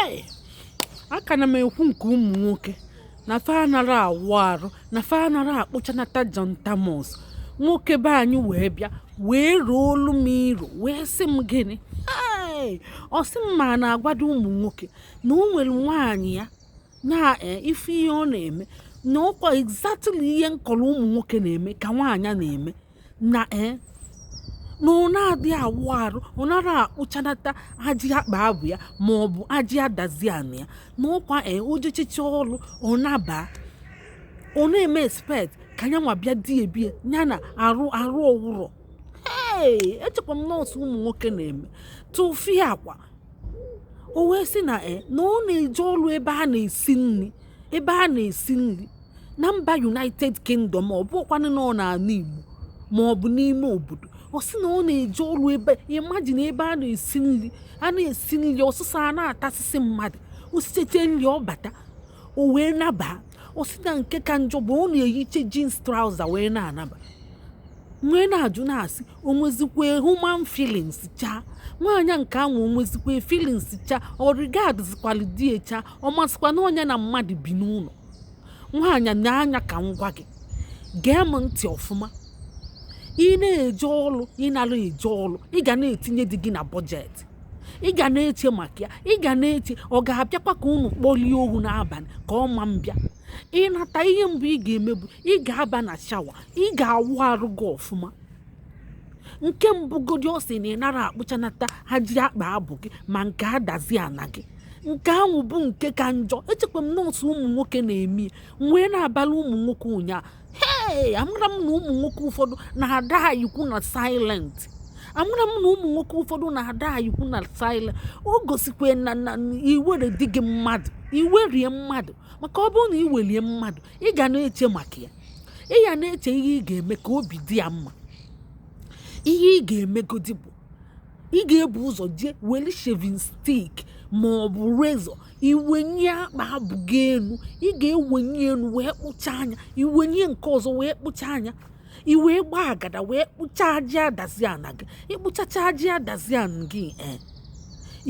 Hey, aka na m ekwu nke ụmụ nwoke na fa anara awụ arụ na fa anara akpụchanata John Thomas. Nwoke be anyị wee bịa wee ruo olu m iro wee sị m gịnị. Ọ sị m ma na-agwado ụmụ nwoke na o nwere nwaanyị ya na ife ihe ọ na-eme na ọkwa exactly ihe nkọrọ ụmụ nwoke na-eme ka nwaanyị na-eme na na ọ na-adị awụ arụ, ọ nara akpụchanata ajị akpa abụ ya ma ọ bụ ajị adazi anị ya na ọkwa ojechicha ọrụ ọ naba ọ na-eme expect ka ya nwa bịa di ebie ya na arụ ọwụrọ. Echekwa m nọọsụ ụmụ nwoke na-eme tụfie akwa. O wee sị na ọ na-eje ọrụ ebe a na-esi nri na mba United Kingdom, ọ bụkwanụ na ọ na-ala Igbo ma ọ bụ n'ime obodo. Ọ sị na ọ na-eje ọrụ ebe imagine ebe a na-esi nri ọsụsọ a na-atasịsị mmadụ osichete nri ọ bata o wee naba. Ọ sị na nke ka njọ bụ ọ na-eyiche jeans trouser wee na-anaba. Wee na-ajụ na-asị o nwezikwa human feelings chaa nwaanyị nke ahụ, o nwezikwa feelings chaa ọ rigadzikwali die chaa ọ masịkwa na onye na mmadụ bi n'ụlọ. Nwaanyị na-anya ka ngwa gị gee m ntị ọfụma. Ị na-eje ọrụ, ị nara eje ọrụ, ị ga na-etinye di gị na bọjetị, ị ga na-eche maka ya, ị ga na-eche ọ ga-abịakwa ka unu kpọlie ohu n'abalị ka ọ ma mbịa. Ịnata ihe mbụ ị ga-eme bụ ị ga-aba na shawa, ị ga-awụ arụ gị ọfụma. Nke mbụ godi ọ sị na ị nara akpụchanata ajị akpa abụ gị ma nke adazi ana gị. Nke ahụ bụ nke ka njọ. Echekwa m nọọsụ ụmụ nwoke na-eme wee na-abalị ụmụ nwoke ụnyaahụ. Amara m na ụmụ nwoke ụfọdụ na-ada ayikwu na silent. O gosikwa na iwere di gị mmadụ, iwerie mmadụ, maka ọ bụrụ na iwelie mmadụ ị ga na-eche maka ya, ị ga na-eche ihe ị ga-eme ka obi dị ya mma. Ihe ị ga-emegodi bụ ị ga-ebu ụzọ jee weli shaving stick ma ọ bụ rezọ iwenye akpa abụ gị elu. Ị ga-ewenye elu wee kpụcha anya, iwenye nke ọzọ wee kpụcha anya, iwee gbaa agada wee kpụcha ajị adazi ana gị. Ịkpụchacha ajị adazi ana gị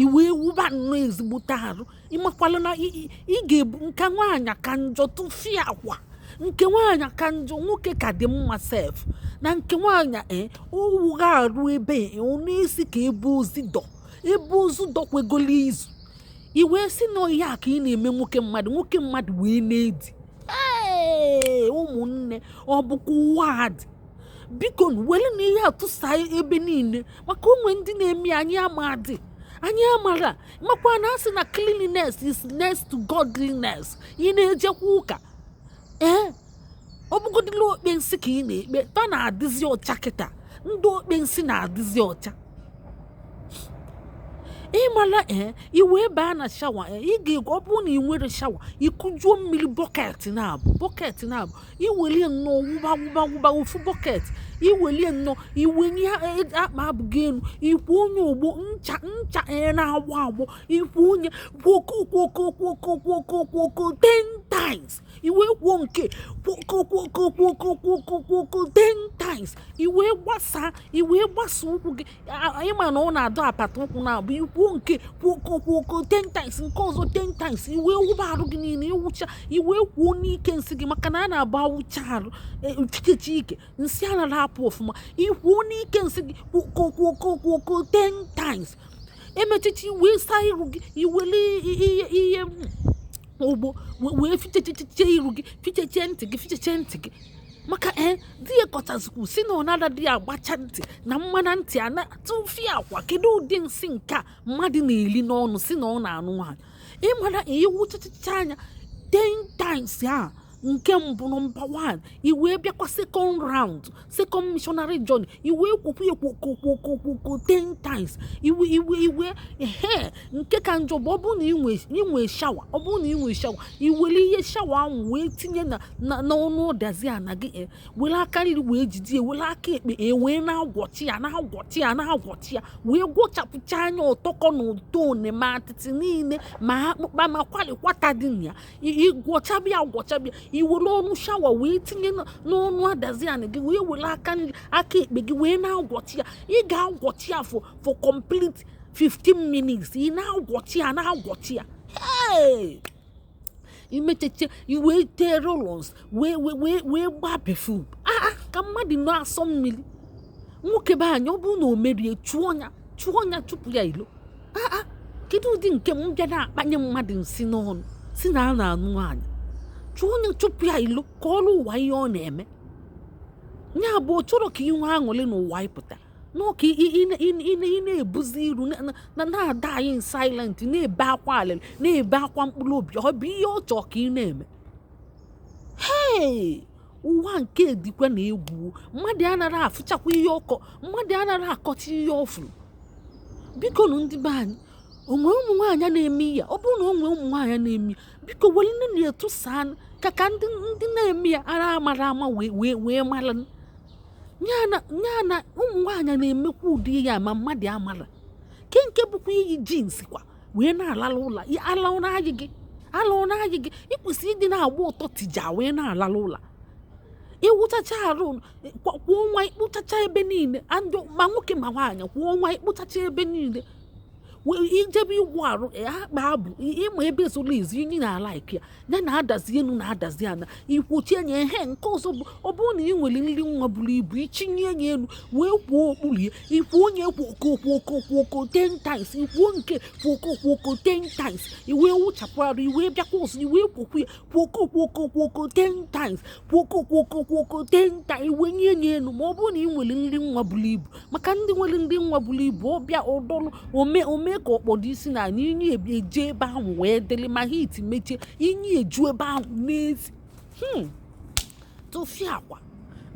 iwee wuba nnọọ ezigbote arụ. Ịmakwala na ị ga-ebu nke nwaanyị ka njọ tụfie akwa. Nke nwaanyị ka njọ, nwoke ka dị mma sef na nke nwaanyị owugha arụ ebe ọ na-esi ka ebe ozu dọkwegolo izu. I wee sị na ihe a ka ị na-eme nwoke mmadụ wee na-edi. Ụmụnne ọ bụkwa ụwa adị, biko were na ihe atụsa ebe niile maka onwe ndị na-eme anyị amara makwa na asị na cleanliness is next to godliness. Ị na-ejekwa ụka ọ bụgodila okpe nsị ka ị na-ekpe ta na-adịzi ọcha kịta. Ndị okpe nsị na-adịzi ọcha. Ịmara iwe baa na shawa ị ga-ego. Ọ bụrụ na ị nwere shawa ịkụjuo mmiri bọket na-abụ iwelie nnọọ wụba ofu bọket, iwelie nnọọ iwenye akpa abụ gị elu, ikwu onye ogbo ncha na-agbọ ikwu onye kwoko 10 times. Iwe kwuo nke kwoko 10 times. Iwe gbasa ụkwụ gị. Ịma na ọ na-adọ apata ụkwụ na-abụ ikwuo nke kwoko 10 times, nke ọzọ 10 times. Iwe wụba arụ gị niile ịwụcha, iwe kwuo n'ike nsị gị maka na a na-agba awụcha arụ tikechi ike nsị a na-apụ ọfụma. Ikwuo n'ike nsị gị kwoko 10 times. Emechichi wee saa iru gị, iwele ihe ogbo wee ficheche iru gị, ficheche ntị gị maka di ya kọchazikwu si na ọ nada di ya agbacha ntị na mmana ntị a na-atụfie akwa. Kedu ụdị nsị nke a mmadụ na-eli n'ọnụ si na ọ na-anụ nwaanyị? Ịmara iwu chachacha anya 10 times a. Nke mbụ nọmba 1 iwee bịakwa second missionary journey iwee kwokwo 10 times. Iwe nke ka njọ bụ ọ bụrụ na inwe shawa, iwere ihe shawa ahụ wee tinye n'ọnụ ọdazi ana gị were aka nri wee jide were aka ekpe wee na-agwọchi ya wee gwọchapụcha anya ọtọkọ na ụtọ ma atịtị niile ma akpụkpa ma kwalikwata dị na ya. Gwọchabịa iwere ọnụ shawa wee tinye n'ọnụ adazi ana gị wee were aka ekpe gị wee na-agwọchi ya. Ị ga-agwọchi ya for complete 15 minutes. Ị na-agwọchi ya hey imecheche iwe tee rollons wee gbaa perfume ka mmadụ na-asọ mmiri nwoke be anyị ọ bụrụ na o merie chụọ ya chụpụ ya ilo kedu ụdị nke m bịa na-akpanye mmadụ nsị n'ọnụ si na a na-anụ nwaanyị chụọ ya chụpụ ya ilo ka ọrụ ụwa ihe ọ na-eme ya bụ ọ chọrọ ka inwe aṅụrị n'ụwa ịpụta n'ọka ị na-ebuzi iru na-ada anyị silent na-ebe akwa alịrị na-ebe akwa mkpụrụ obi ọ bụ ihe ọ chọọ ka ị na-eme hei ụwa nke dịkwa na egwu mmadụ anaghị afụchakwa ihe ọkọ mmadụ anaghị akọcha ihe ọfụrụ biko nụ ndị be anyị onwe ụmụ nwaanyị na-eme ya ọ bụrụ na onwe ụmụ nwaanyị na-eme ya biko were nne na-etụsa ka ndị na-eme ya ara amara ama wee mara nyana ụmụ nwaanyị na-emekwa ụdị ya ma mmadụ amara nke bụkwa iyi jins kwa wee na-alala ụlọ alụ gị ịkwụsị ịdị na-agba ụtọ tija wee na-alala ụlọ ịwụchacha arụ kwụọ ọnwa ikpụchacha ebe niile ma nwoke ma nwaanyị kwụọ ọnwa ikpụchacha ebe niile ijebe igwu arụ akpa abụ ịma ebe zoro ezu inyi na-ala ike ya na-adazi enu na-adazi ana ikwochie nye ihe nke ọzọ bụ ọ bụrụ na ị nwere nri nwa buru ibu ichinye ya elu wee kwuo okpuru ya ikwu onye kwuoko 10 times ikwuo nke kwuoko 10 times iwee wụchapụ arụ iwee bịakwa ọzọ iwee kwokwu ya kwuoko 10 times kwuoko 10 times iwee nye ya elu ma ọ bụrụ na ị nwere nri nwa buru ibu maka ndị nwere nri nwa buru ibu ọ bịa ụdọrụ ome ka ọkpọdụ isi na inyi eje ebe ahụ wee dele ma hit mechie inyi eju ebe ahụ n'ezi tụfịa akwa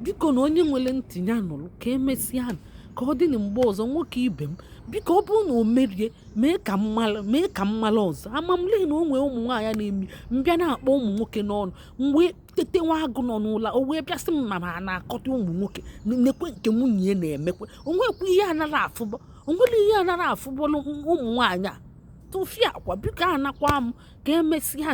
biko na onye nwere ntinye anụrụ ka emesịa ka ọ dị na mgbe ọzọ nwoke ibe m biko ọ bụrụ na o merie mee ka mmala ọzọ amamle na onwe ụmụ nwaanyị na-emi mbịa na-akpọ ụmụ nwoke n'ọnụ mgbe tete nwa agụ nọ n'ụlọ o wee bịasị m ma na-akọta ụmụ nwoke nekwe nke nwunye na-emekwe onwekwa ihe anaghị afụbọ onwere ihe anaghị afụbọlụ ụmụ nwaanyị a tụfịa akwa biko anakwa m ka emesịa